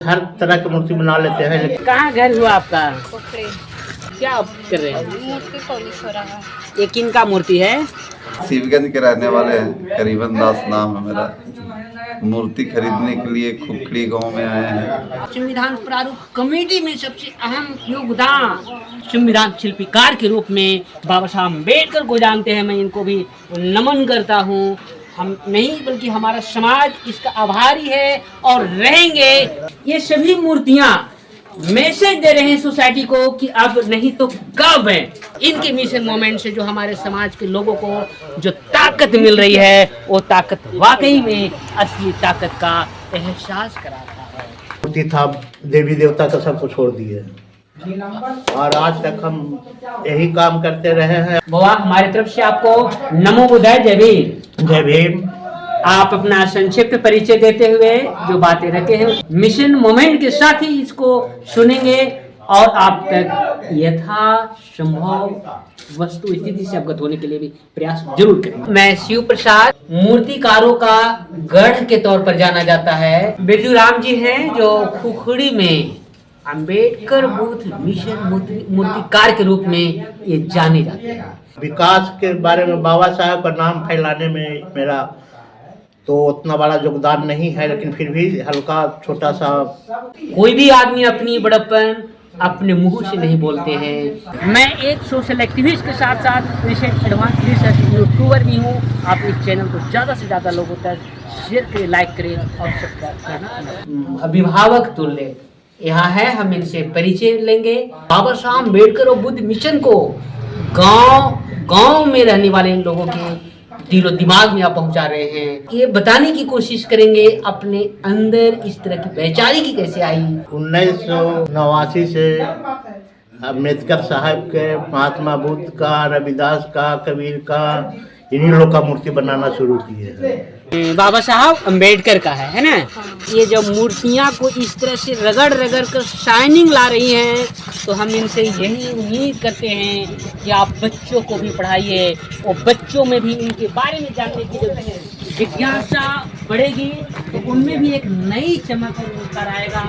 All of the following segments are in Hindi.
हर तरह की मूर्ति बना लेते हैं। लेकिन कहाँ घर हुआ आपका? पोखरे क्या आप कर रहे हैं? मूर्ति पॉलिश हो रहा है। ये किन का मूर्ति है? शिवगंज के रहने वाले हैं, करीबन दास नाम है मेरा। मूर्ति खरीदने के लिए खुखड़ी गांव में आए हैं। संविधान प्रारूप कमेटी में सबसे अहम योगदान संविधान शिल्पीकार के रूप में बाबा साहब अम्बेडकर को जानते हैं। मैं इनको भी नमन करता हूँ। हम नहीं बल्कि हमारा समाज इसका आभारी है और रहेंगे। ये सभी मूर्तियाँ मैसेज दे रहे हैं सोसाइटी को कि अब नहीं तो कब है। इनके मिशन मोमेंट से जो हमारे समाज के लोगों को जो ताकत मिल रही है वो ताकत वाकई में असली ताकत का एहसास करा रहा है। मूर्ति था, देवी देवता का सबको छोड़ दिए और आज तक हम यही काम करते रहे हैं। बाबा हमारी तरफ से आपको नमो बुद्धाय, जय भीम। जय भीम। आप अपना संक्षिप्त परिचय देते हुए जो बातें रखे हैं मिशन मोमेंट के साथ ही इसको सुनेंगे और आप तक यथा संभव वस्तु स्थिति से अवगत होने के लिए भी प्रयास जरूर करेंगे। मैं शिव प्रसाद, मूर्तिकारों का गढ़ के तौर पर जाना जाता है। बिरजू राम जी हैं जो खुखड़ी में अंबेडकर बूथ मिशन मूर्तिकार के रूप में ये जाने जाते हैं। विकास के बारे में बाबा साहब का नाम फैलाने में मेरा तो उतना बड़ा योगदान नहीं है, लेकिन फिर भी हल्का छोटा सा। कोई भी आदमी अपनी बड़प्पन अपने मुंह से नहीं बोलते हैं। मैं एक सोशल एक्टिविस्ट के साथ साथ रिसर्च एडवांस रिसर्च यूट्यूबर भी हूँ। आप इस चैनल को ज़्यादा से ज़्यादा लोगों तक शेयर करें, लाइक करें और सब्सक्राइब करना। अभिभावक तुल्य यहाँ है, हम इनसे परिचय लेंगे। बाबा साहब अम्बेडकर और बुद्ध मिशन को गांव में रहने वाले लोगों के दिलो दिमाग में आप पहुंचा रहे हैं। ये बताने की कोशिश करेंगे अपने अंदर इस तरह की वैचारिकी कैसे आई। 1989 से अम्बेडकर साहब के, महात्मा बुद्ध का, रविदास का, कबीर का, इन्हीं लोग का मूर्ति बनाना शुरू किए हैं। बाबा साहब अम्बेडकर का है ना। ये जो मूर्तियाँ को इस तरह से रगड़ रगड़ कर शाइनिंग ला रही हैं, तो हम इनसे यही उम्मीद करते हैं कि आप बच्चों को भी पढ़ाइए और बच्चों में भी इनके बारे में जानने की जो जिज्ञासा बढ़ेगी तो उनमें भी एक नई चमक कर आएगा।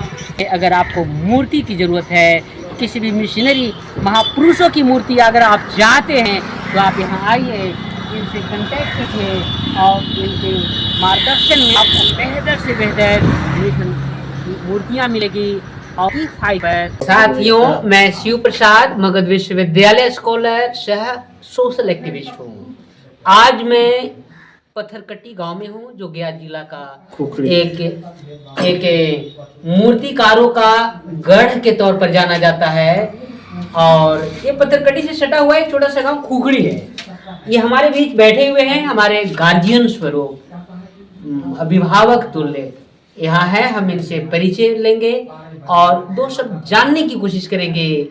अगर आपको मूर्ति की ज़रूरत है, किसी भी मिशनरी महापुरुषों की मूर्ति अगर आप चाहते हैं तो आप यहाँ आइए, इनसे कांटेक्ट कीजिए और इनके मार्गदर्शन में आपको बेहतर से बेहतर मूर्तियाँ मिलेगी। और साथियों, मैं शिव प्रसाद, मगध विश्वविद्यालय स्कॉलर सह सोशल एक्टिविस्ट हूँ। आज मैं पत्थरकट्टी गांव में हूँ जो गया जिला का एक मूर्तिकारों का गढ़ के तौर पर जाना जाता है। और ये पत्थरकट्टी से सटा हुआ एक छोटा सा गांव खुखड़ी है। ये हमारे बीच बैठे हुए हैं हमारे गार्जियन स्वरूप, अभिभावक तुल्य यहाँ है। हम इनसे परिचय लेंगे और दो शब्द जानने की कोशिश करेंगे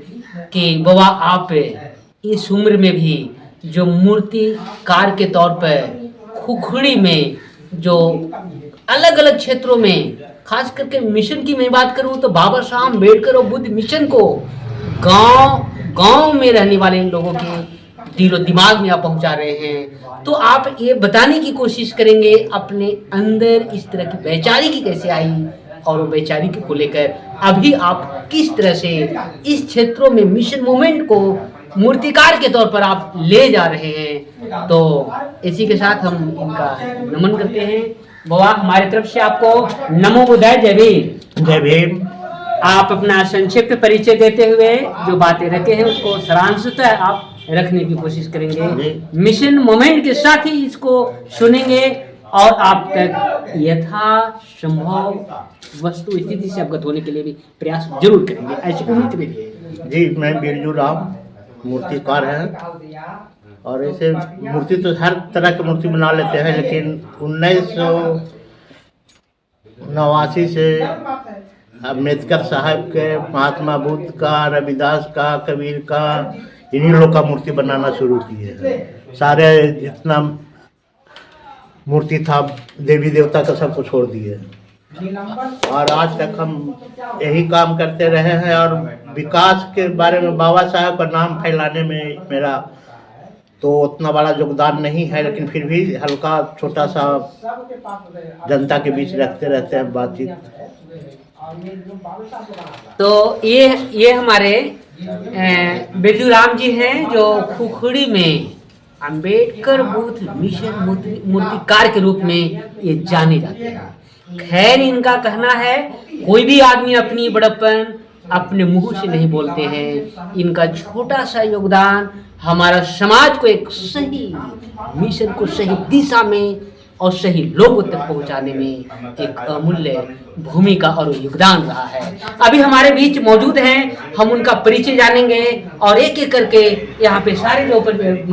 कि बाबा आप इस उम्र में भी जो मूर्तिकार के तौर पर खुखड़ी में जो अलग अलग क्षेत्रों में, खास करके मिशन की मैं बात करूँ तो बाबा साहब अम्बेडकर और बुद्ध मिशन को गांव में रहने वाले लोगों के दिलो दिमाग में आप पहुंचा रहे हैं। तो आप ये बताने की कोशिश करेंगे अपने अंदर इस तरह की वैचारिकी कैसे आई और वो वैचारिकी को लेकर अभी आप किस तरह से इस क्षेत्रों में मिशन मूवमेंट को मूर्तिकार के तौर पर आप ले जा रहे हैं। तो इसी के साथ हम इनका नमन करते हैं। बाबा हमारी तरफ से आपको नमो बुद्धाय, जय भीम। जय भीम। आप अपना संक्षिप्त परिचय देते हुए जो बातें रखे हैं उसको सारांशतः आप रखने की कोशिश करेंगे। मिशन मोमेंट के साथ ही इसको सुनेंगे और आप तक यथा संभव वस्तु स्थिति से अवगत होने के लिए भी प्रयास जरूर करेंगे, ऐसी उम्मीद करिए। जी, मैं बिरजू राम, मूर्तिकार हैं और ऐसे मूर्ति तो हर तरह की मूर्ति बना लेते हैं, लेकिन 1989 से अम्बेडकर साहब के, महात्मा बुद्ध का, रविदास का, कबीर का, इन्हीं लोग का मूर्ति बनाना शुरू किए हैं। सारे जितना मूर्ति था, देवी देवता का सबको छोड़ दिए और आज तक हम यही काम करते रहे हैं। और विकास के बारे में बाबा साहब का नाम फैलाने में मेरा तो उतना बड़ा योगदान नहीं है, लेकिन फिर भी हल्का छोटा सा जनता के बीच रखते रहते हैं बातचीत। तो ये हमारे बिरजू राम जी हैं जो खुखड़ी में अंबेडकर बूथ मिशन मूर्तिकार के रूप में ये जाने जाते हैं। खैर इनका कहना है कोई भी आदमी अपनी बड़प्पन अपने मुंह से नहीं बोलते हैं। इनका छोटा सा योगदान हमारा समाज को एक सही मिशन को सही दिशा में और सही लोगों तक पहुंचाने में एक अमूल्य भूमिका और योगदान रहा है। अभी हमारे बीच मौजूद हैं, हम उनका परिचय जानेंगे और एक एक करके यहाँ पे सारे जो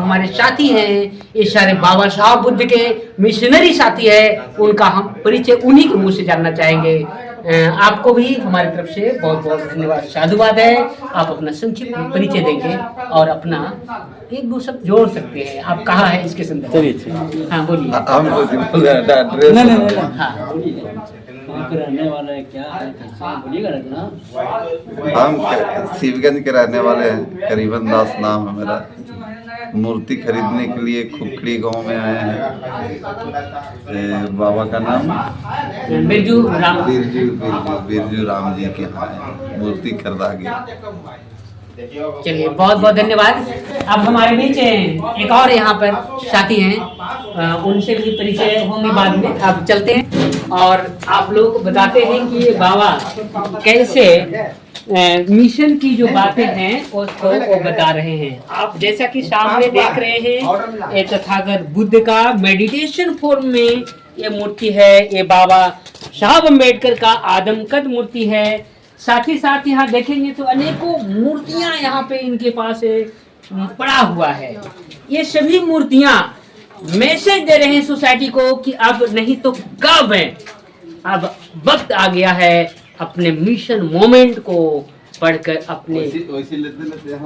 हमारे साथी हैं, ये सारे बाबा साहब बुद्ध के मिशनरी साथी है, उनका हम परिचय उन्हीं के मुंह से जानना चाहेंगे। आपको भी हमारी तरफ से बहुत बहुत धन्यवाद, साधुवाद है। आप अपना संक्षिप्त परिचय देंगे और अपना एक दो शब्द जोड़ सकते हैं। आप कहाँ हैं इसके संदर्भ में? हाँ बोलिए। हम बोल रहे हैं एड्रेस। हाँ रहने वाला है, क्या है, कैसे बोलिएगा ना। हम शिवगंज के रहने वाले हैं, करीबन दास नाम है मेरा। मूर्ति खरीदने के लिए खुखड़ी गांव में आए हैं। बाबा का नाम बिरजू राम बिरजू राम जी के यहाँ है, मूर्ति खरीदा गया। चलिए बहुत बहुत धन्यवाद। अब हमारे बीच एक और यहाँ पर साथी हैं, उनसे भी परिचय होंगे बाद में। अब चलते हैं और आप लोग बताते हैं कि ये बाबा कैसे मिशन की जो बातें हैं उसको वो बता रहे हैं। आप जैसा कि सामने देख रहे हैं, ये तथागत बुद्ध का मेडिटेशन फॉर्म में ये मूर्ति है। ये बाबा साहब अम्बेडकर का आदमकद मूर्ति है। साथ ही साथ यहाँ देखेंगे तो अनेकों मूर्तियां यहाँ पे इनके पास पड़ा हुआ है। ये सभी मूर्तियां मैसेज दे रहे हैं सोसाइटी को कि अब नहीं तो कब है, अब वक्त आ गया है अपने मिशन मोमेंट को पढ़कर अपने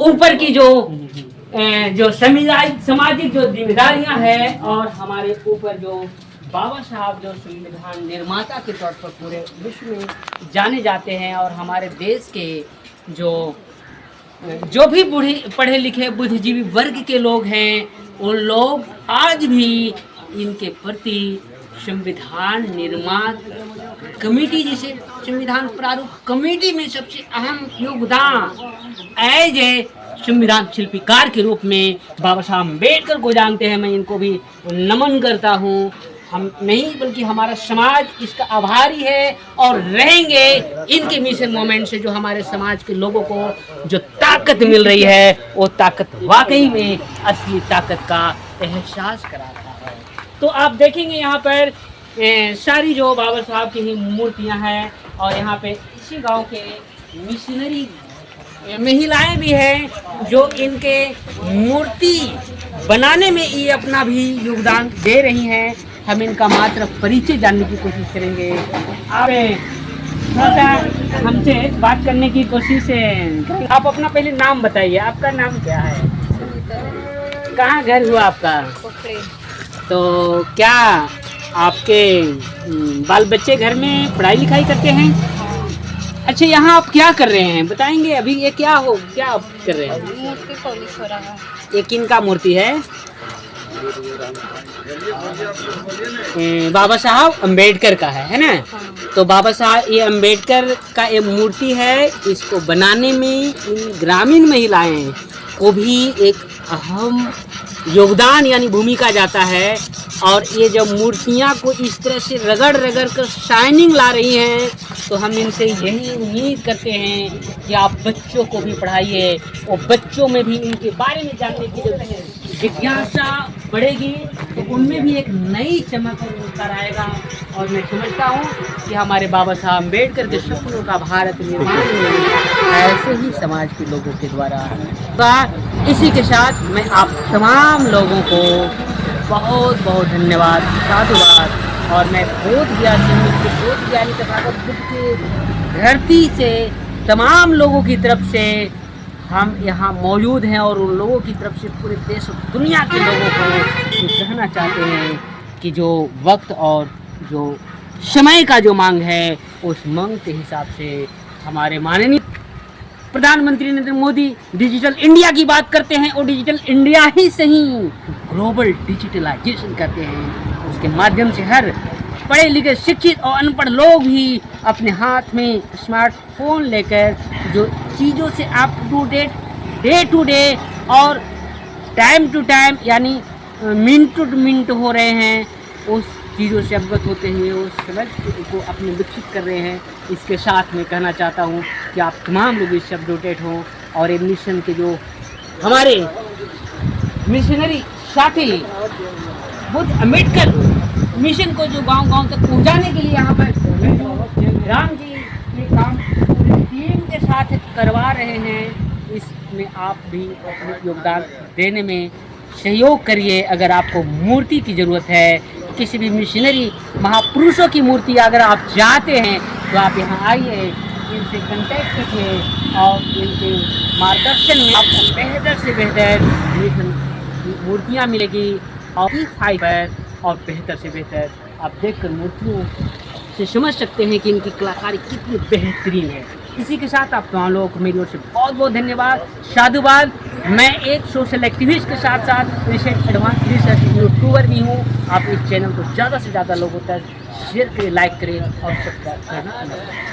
ऊपर की जो सामाजिक जो जिम्मेदारियां हैं और हमारे ऊपर जो बाबा साहब जो संविधान निर्माता के तौर पर पूरे विश्व में जाने जाते हैं और हमारे देश के जो भी पढ़े लिखे बुद्धिजीवी वर्ग के लोग हैं, उन लोग आज भी इनके प्रति संविधान निर्माण कमेटी, जैसे संविधान प्रारूप कमेटी में सबसे अहम योगदान एज ए संविधान शिल्पीकार के रूप में बाबा साहब अम्बेडकर को जानते हैं। मैं इनको भी नमन करता हूँ। हम नहीं बल्कि हमारा समाज इसका आभारी है और रहेंगे। इनके मिशन मोमेंट से जो हमारे समाज के लोगों को जो ताकत मिल रही है, वो ताकत वाकई में असली ताकत का एहसास करा रहा है। तो आप देखेंगे यहाँ पर सारी जो बाबा साहब की ही मूर्तियाँ हैं और यहाँ पे इसी गांव के मिशनरी महिलाएं भी हैं जो इनके मूर्ति बनाने में ये अपना भी योगदान दे रही हैं। हम इनका मात्र परिचय जानने की कोशिश करेंगे। आप थोड़ा सा हमसे बात करने की कोशिश है। आप अपना पहले नाम बताइए, आपका नाम क्या है, कहाँ घर हुआ आपका? तो क्या आपके बाल बच्चे घर में पढ़ाई लिखाई करते हैं? अच्छा, यहाँ आप क्या कर रहे हैं बताएंगे? अभी ये क्या आप कर रहे हैं? मूर्ति पॉलिश हो रहा है। ये किन का मूर्ति है? बाबा साहब अम्बेडकर का है ना? तो बाबा साहब ये अम्बेडकर का ये मूर्ति है। इसको बनाने में इन ग्रामीण महिलाएं को भी एक अहम योगदान यानी भूमिका जाता है। और ये जब मूर्तियाँ को इस तरह से रगड़ रगड़ कर शाइनिंग ला रही हैं, तो हम इनसे यही उम्मीद करते हैं कि आप बच्चों को भी पढ़ाइए और बच्चों में भी इनके बारे में जानने की जब जिज्ञासा बढ़ेगी तो उनमें भी एक नई चमक और उत्साह आएगा। और मैं समझता हूँ कि हमारे बाबा साहब अम्बेडकर के सपनों का भारत निर्माण में ऐसे ही समाज के लोगों के द्वारा। इसी के साथ मैं आप तमाम लोगों को बहुत बहुत धन्यवाद, साधुवाद। और मैं बोध ज्ञानी तथागत बुद्ध की धरती से तमाम लोगों की तरफ से हम यहाँ मौजूद हैं और उन लोगों की तरफ से पूरे देश और दुनिया के लोगों को कहना चाहते हैं कि जो वक्त और जो समय का जो मांग है, उस मांग के हिसाब से हमारे माननीय प्रधानमंत्री नरेंद्र मोदी डिजिटल इंडिया की बात करते हैं और डिजिटल इंडिया ही सही ग्लोबल डिजिटलाइजेशन करते हैं। उसके माध्यम से हर पढ़े लिखे शिक्षित और अनपढ़ लोग भी अपने हाथ में स्मार्टफोन लेकर जो चीज़ों से up to date, day to day और टाइम टू टाइम यानी मिनट टू मिनट हो रहे हैं, उस चीज़ों से अवगत होते हुए उस समझ को अपने विकसित कर रहे हैं। इसके साथ मैं कहना चाहता हूँ कि आप तमाम लोग इससे अपडेटेड हों और ये मिशन के जो हमारे मिशनरी साथी बुद्ध अम्बेडकर मिशन को जो गांव-गांव तक पहुंचाने के लिए यहाँ पर राम जी ये काम पूरी टीम के साथ करवा रहे हैं, इसमें आप भी अपने योगदान देने में सहयोग करिए। अगर आपको मूर्ति की ज़रूरत है, किसी भी मिशनरी महापुरुषों की मूर्ति अगर आप चाहते हैं तो आप यहाँ आइए, इनसे कांटेक्ट कीजिए और इनके मार्गदर्शन में आपको बेहतर से बेहतर मूर्तियाँ मिलेगी और पर और बेहतर से बेहतर आप देखकर मूर्तियों से समझ सकते हैं कि इनकी कलाकारी कितनी बेहतरीन है। इसी के साथ आप तमाम लोगों को मेरी ओर से बहुत बहुत धन्यवाद, साधुवाद। मैं एक सोशल एक्टिविस्ट के साथ साथ रिसर्च एडवांस रिसर्च यूट्यूबर भी हूँ। आप इस चैनल को ज़्यादा से ज़्यादा लोगों तक शेयर करें, लाइक करें और सब्सक्राइब करना।